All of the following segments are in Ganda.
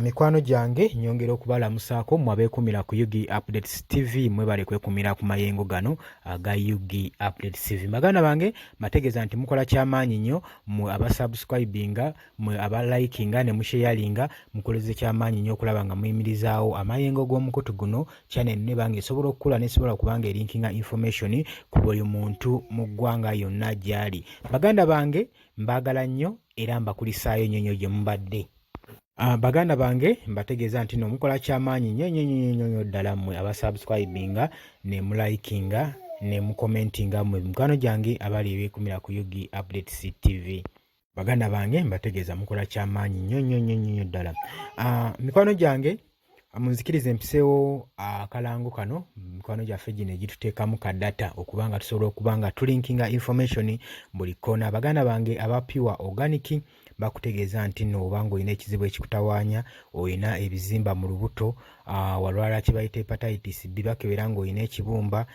Mikwano gyange nyongera okubalamusaako mmwe abeekumira ku Yugi Updates TV mwebale kwekumira ku mayengo gano aga Yugi Updates TV. Baganda bange mbategeeza nti mukola kyamaanyi nnyo mmwe abasubscribinga, mmwe abalikinga ne musharinga, mukoleze kyamaanyi nnyo okulaba nga muyimirizaawo amayengo g'omukutu guno channel ne bange esobola okukula n'esobola kubanga erinkinga information ku buli muntu mu ggwanga yonna gy'ali. Baganda bange mbaagala nnyo era mbakulisaayo nnyo gye mubadde. Baganda bange mbategeeza nti mukola kyamaanyi nnyo ddala mmwe abasubscribinga ne mulikinga ne mukomentinga mmwe mikwano gyange abali beekumira ku Yugi Updates TV. Baganda bange mbategeeza mukola kyamaanyi nnyo ddala. Mikwano gyange munzikirize mpiseewo akalango kano mikwano gyaffe gino egituteekamu ka data okubanga tusobola okubanga tulinkinga information buli koona. Baganda bange aba pure organic bakutegeeza nti nno obanga olina ekizibu ekikutawaanya, olina ebizimba mu lubuto, walwala kye bayita hepatitis B, bakebera ng'olina ekibumba,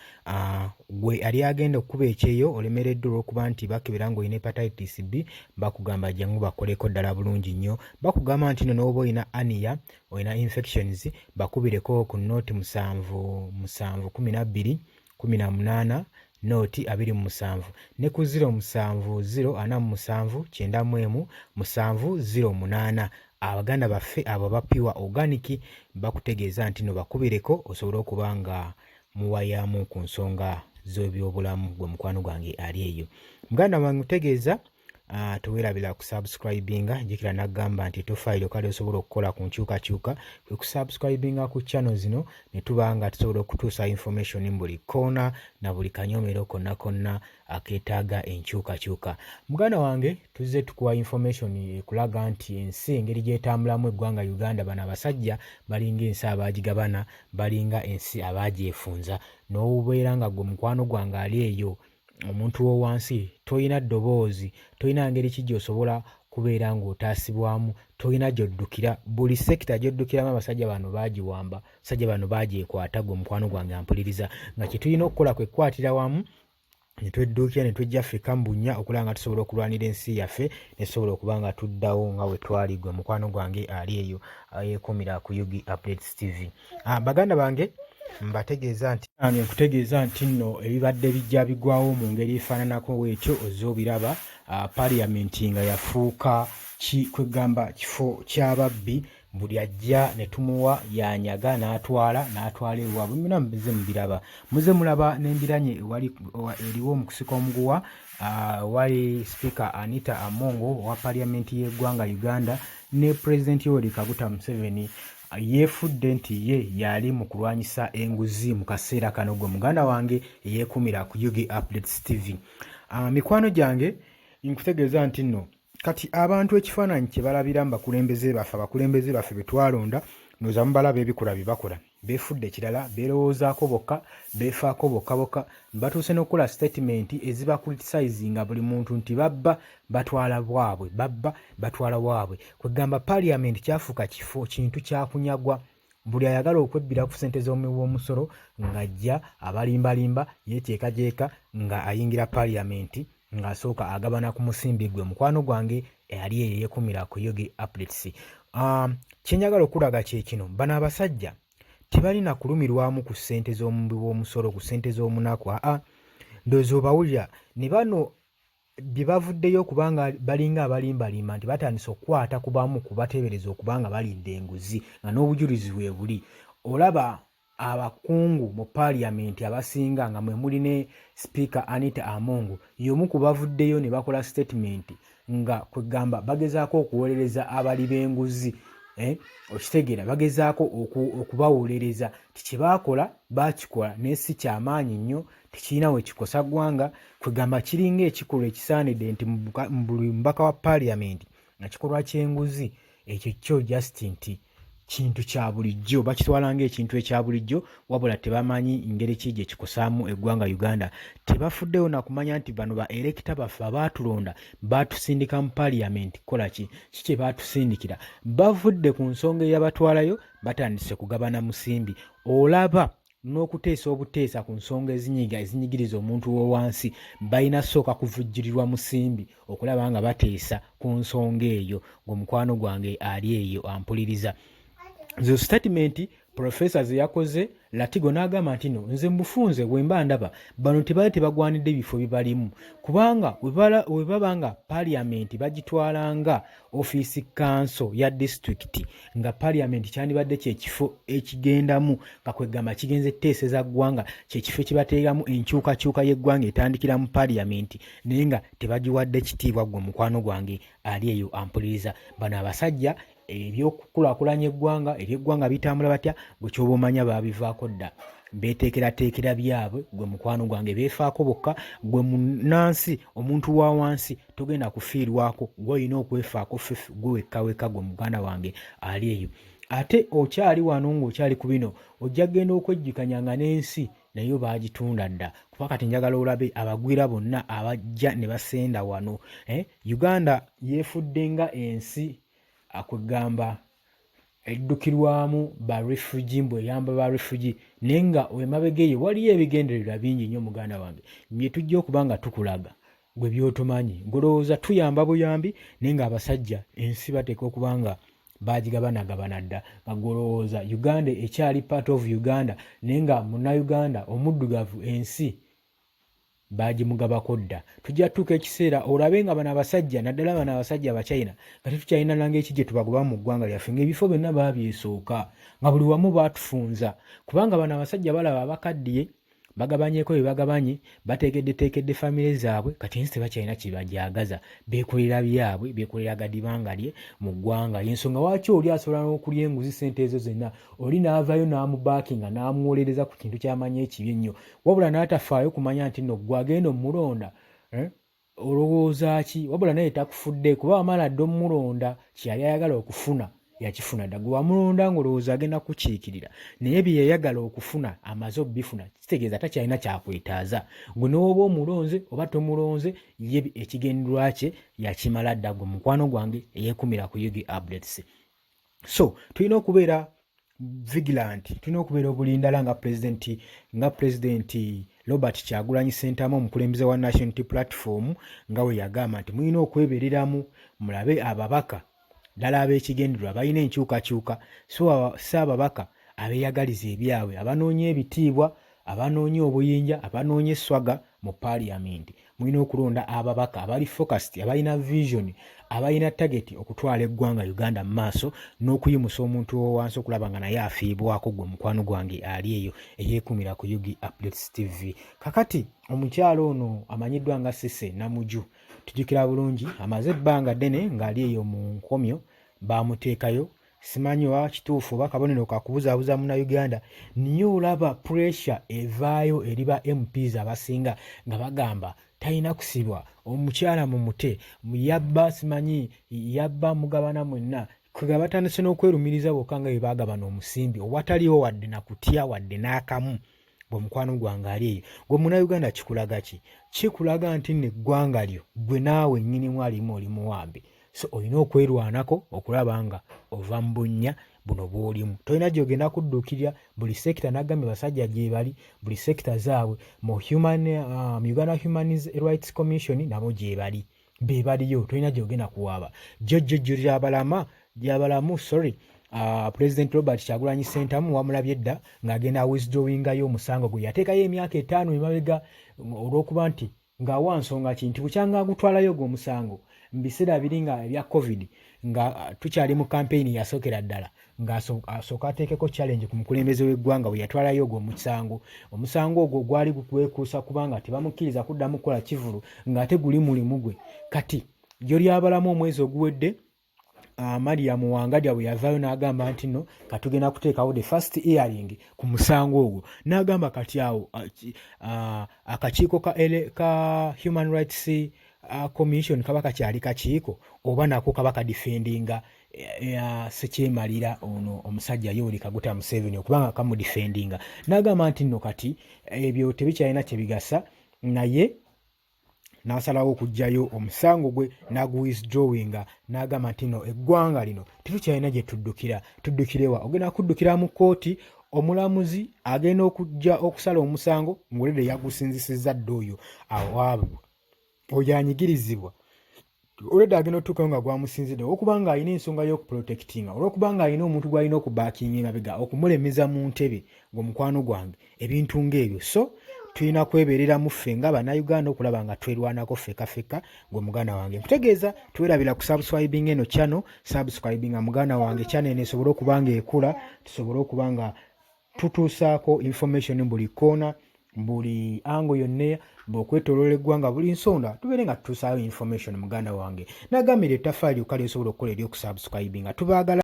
gwe ali agenda okukuba ekyeyo olemereddwa olw'okuba nti bakebera ng'olina hepatitis B, bakugamba jangu bakoleko ddala bulungi nnyo. Bakugamba nti nno n'oba olina ania, olina infections, bakubireko ku note 71218 noti 27 ne ku 0770479708. Abaganda baffe abo bapiwa organic bakutegeeza nti no bakubireko osobola okuba nga muwayamu ku nsonga z'ebyobulamu gwe mukwano gwange ali eyo. Muganda wange mutegeeza tuweerabira ku subscribinga, jikira nagamba nti tufairo kale osobola okukola ku nkyukakyuka ku subscribinga ku channel zino ne tubanga tusobola okutuusa information mbuli koona na buli kanyomero konna akeetaaga enkyukakyuka. Muganda wange tuzze tukuwa information ekulaga nti ensi engeri gyetambulamu eggwanga Uganda bano abasajja balinga ensi abaagigabana, balinga ensi abagyefunza. N'obubeera nga gwe mukwano gwange ali eyo omuntu w'owansi toyina ddoboozi, toyina ngeri ki gy'osobola kubeera ng'otaasibwamu, toyina gy'oddukira. Buli sekita gy'oddukiramu abasajja bano baagiwamba, abasajja bano baagyekwata. Gwe mukwano gwange ampuliriza nga kye tulina okukola kwe kukwatira wamu ne twedduukira ne tujja Afrika mu bunnya okulaba nga tusobola okulwanira ensi yaffe ne tusobola okuba nga tuddawo nga bwe twali. Gwe mukwano gwange ali eyo yeekumira ku Yugi Updates TV. Baganda bange mbategeeza nti nkutegeeza nti nno ebibadde bijja bigwawo mu ngeri efaananako weekyo ozze obiraba. Parliament nga yafuuka kwegamba kifo ky'ababbi, buli ajja ne tumuwa yanyaga n'atwala ewaabwe. Muna muze mubiraba, muze mulaba n'embiranye eriwo mu kusika omuguwa wali Speaker Anita Among owa Parliament y'eggwanga Uganda ne President Yoweri Kaguta Museveni yeefudde nti ye yali mu kulwanyisa enguzi mu kaseera kano. Gwe muganda wange yeekumira ku Yugi Updates TV. Mikwano gyange nkutegeeza nti nno kati abantu ekifaananyi kye balabira mu bakulembeze baffe be twalonda nooza mubalaba ebikola bye bakola, beefudde kirala, beerowoozaako bokka, beefaako bokka, batuuse n'okukola statement ezibakritisayizinga buli muntu nti babba batwala bwabwe. Kwegamba Parliament kyafuuka kintu kyakunyagwa. Buli ayagala okwebbira ku ssente z'omusolo ng'ajja abalimbalimba yeeteekateeka nga ayingira Parliament ng'asooka agabana ku musimbi. Gwe mukwano gwange ali eyo yeekumira ku Yugi Updates. Kyenjagala okulaga kye kino, bano abasajja tebalina kulumirwamu ku ssente z'omusolo, ku ssente z'omunaku. Ndowooza obawulira ne bano bye bavuddeyo kubanga balinga abalimbalimba nti batandise okukwata ku bamu ku bateebereza okubanga balidde enguzi nga n'obujulizi bwe buli. Olaba abakungu mu Parliament abasinga nga mwe muli ne Speaker Anita Among, y'omu ku bavuddeyo ne bakola statement nga kwegamba bagezaako okuwolereza abali b'enguzi. Okitegeera, bagezaako okubawolereza ti kye baakola baakikola naye si kyamaanyi nnyo, tekirina we kikosa ggwanga. Kwegamba kiringa ekikolwa ekisaanidde nti mu buli mubaka wa Parliament nga kikolwa ky'enguzi ekyo kyo just nti kintu kya bulijjo, bakitwala ng'ekintu ekya bulijjo, wabula tebamanyi ngeri ki gye kikosaamu eggwanga Uganda. Tebafuddeyo na kumanya nti bano ba electa baffe abaatulonda baatusindika mu Parliament kukola ki kye baatusindikira. Bavudde ku nsonga eyabatwalayo batandise kugabana musimbi. Olaba n'okuteesa obuteesa ku nsonga ezinyigiriza omuntu w'owansi balina sooka kuvujjirirwa musimbi okulaba nga bateesa ku nsonga eyo ng'omukwano gwange ali eyo ampuliriza. Zo statement Professor ze yakoze Latigo n'agamba nti no nze mbufunze bwe mba ndaba bano tebali tebagwanidde ebifo bibalimu kubanga we baba nga parliament bagitwalanga office council ya district nga parliament kyandibadde kyekifo ekigendamu nga kwegamba kigenze teeseza ggwanga kyekifo ekibateeramu enkyukakyuka y'eggwanga etandikira mu parliament naye nga tebagiwadde kitiibwa gwe mukwano gwange ali eyo ampuliriza. Bano abasajja ebyokukulaakulanya eggwanga eby'eggwanga bitambula batya gwe kyoba omanya baabivaako dda beeteekerateekera byabwe gwe mukwano gwange beefaako bokka gwe munansi omuntu wa wansi togenda kufiirwako gwe olina okwefaako gwe wekka gwe muganda wange ali eyo. Ate okyali wano ng'okyali ku bino ojja genda okwejjukanyanga n'ensi nayo baagitunda dda kuba kati njagala olabe abagwira bonna abajja ne basenda wano. Uganda yeefudde nga ensi akugamba eddukirwamu ba refugee mbwe eyamba ba refugee naye nga emabega eyo waliyo ebigendererwa bingi nnyo muganda wange bye tujja okuba nga tukulaga gwe by'otomanyi ngolowooza tuyamba buyambi naye nga abasajja ensi bateeka okuba nga baagigabanagabana dda nga golowooza Uganda ekyali part of Uganda naye nga munnayuganda omuddugavu ensi baagimugabako dda. Tujja tutuuka ekiseera olabe nga bano abasajja naddala bano abasajja abachina nga tetukyalina nanga eki gye tubagoba mu ggwanga lyaffe ng'ebifo byonna baabyesooka nga buli wamu baatufunza kubanga bano abasajja balaba abakaddiye bagabanyeeko bye bagabanye bateekeddeteekedde famire zaabwe kati ensi tebakyalina kibajagaza beekolera byabwe beekolera gadibangalye mu ggwanga y'ensonga waaki oli asobola n'okulya enguzi sente ezo zenna oli n'avaayo n'amubaakinga n'amuwolereza ku kintu ky'amanya ekibi ennyo wabula n'atafaayo kumanya nti nno gwe agenda omulonda olowooza ki wabula naye takufudde kuba wamala dde omulonda kyeyali ayagala okufuna yakifuna dda gwe wamulonda ng'olowooza agenda kukiikirira naye bye yayagala okufuna amaze obbifuna kitegeeza takyalina kyakwetaaza gwe n'oba omulonze oba tomulonze ye ekigendererwa kye yakimala dda gwe mukwano gwange eyeekumira ku Yugi Updates. So tulina okubeera vigilant tulina okubeera obulindala nga President Robert Kyagulanyi Ssentamu omukulembeze wa National Unity Platform nga we yagamba nti mulina okwebereramu mulabe ababaka ddala ab'ekigendererwa balina enkyukakyuka so ababaka abeeyagaliza ebyabwe abanoonya ebitiibwa abanoonya obuyinja abanoonya eswaga mu parliament mulina okulonda ababaka abali focused abalina vision abalina target okutwala eggwanga Uganda mu maaso n'okuyimusa omuntu owansi okulaba nga naye afiibwako gwe mukwano gwange ali eyo eyeekumira ku Yugi Updates TV. Kakati omukyalo ono amanyiddwa nga Cissy Namuju tujjukira bulungi amaze ebbanga ddene ng'ali eyo mu nkomyo baamuteekayo simanyi wa kituufu oba kabonero kakubuzaabuza Munnayuganda niye olaba pressure evaayo eri ba MPs abasinga nga bagamba talina kusibwa omukyala mu mute yabba simanyi yabba mugabana mwenna kwega batandise n'okwerumiriza bokka nga bwe baagabana omusimbi owataliwo wadde nakutya wadde n'akamu bwe mukwano gwange ali eyo gwe Munnayuganda kikulaga ki kikulaga nti n'eggwanga lyo gwe naawe nnyinimu alimu oli muwambe so olina okwerwanako okulaba nga ova mu bunnya buno bw'olimu tolina gy'ogenda kudduukirira buli sekita n'agambye basajja gye bali buli sekita zaabwe mu Uganda Human Rights Commission nabo gye bali be baliyo tolina gy'ogenda kuwaaba jjojjo gy'abalamu President Robert Kyagulanyi Ssentamu wamulabye dda ng'agenda withdrawingayo omusango gwe yateekayo emyaka 5 emabega olw'okuba nti ng'awa nsonga ki nti bukyanga agutwalayo gwe omusango mbiseera biri nga ebya covid nga tukyali mu campaign yasookera ddala ng'asooka ateekeko challenge ku mukulembeze w'eggwanga bwe yatwalayo ogwo omusango ogwo gwali gukwekuusa kubanga tebamukkiriza kuddamu kukola kivulu ng'ate guli mulimu gwe kati gy'oli abalamu omwezi oguwedde Mariam Wangadya bwe yavaayo n'agamba nti nno katugenda kuteekawo the first hearing ku musango ogwo n'agamba kati awo akakiiko ka Human Rights Commission kaba kakyali kakiiko oba nako kaba kadifendinga sekyemalira ono omusajja Yoweri Kaguta Museveni okubanga kamudifendinga n'agamba nti nno kati ebyo tebikyalina kye bigasa naye n'asalawo okugjayo omusango gwe n'aguwithdrawinga n'agamba nti nno eggwanga lino tetukyalina gye tuddukira tuddukirewa ogenda kuddukira mu kkooti omulamuzi agenda okujja okusala omusango ng'olede yagusinzisizza dda oyo awaabwe oyo anyigirizibwa olwedde agenda otuukayo nga gwamusinzidde olwokuba nga alina ensonga y'okuprotectinga olwokuba nga alina omuntu gw'alina okubaakinga emabega okumulemeza mu ntebe ng'omukwano gwange ebintu ng'ebyo so tulina kwebeereramu ffe nga bannayuganda okulaba nga twerwanako ffeka ng'omuganda wange nkutegeeza tuwerabira ku subscribing eno channel subscribinga muganda wange channel eno esobole okuba nga ekula tusobole okuba nga tutuusaako information buli koona buli ango yonna bw'okwetooloola eggwanga buli nsonda tubeere nga tutuusaayo information muganda wange nagambira ettaffaali lyokka lyosobola okukola ery'okusubscribinga tubaagala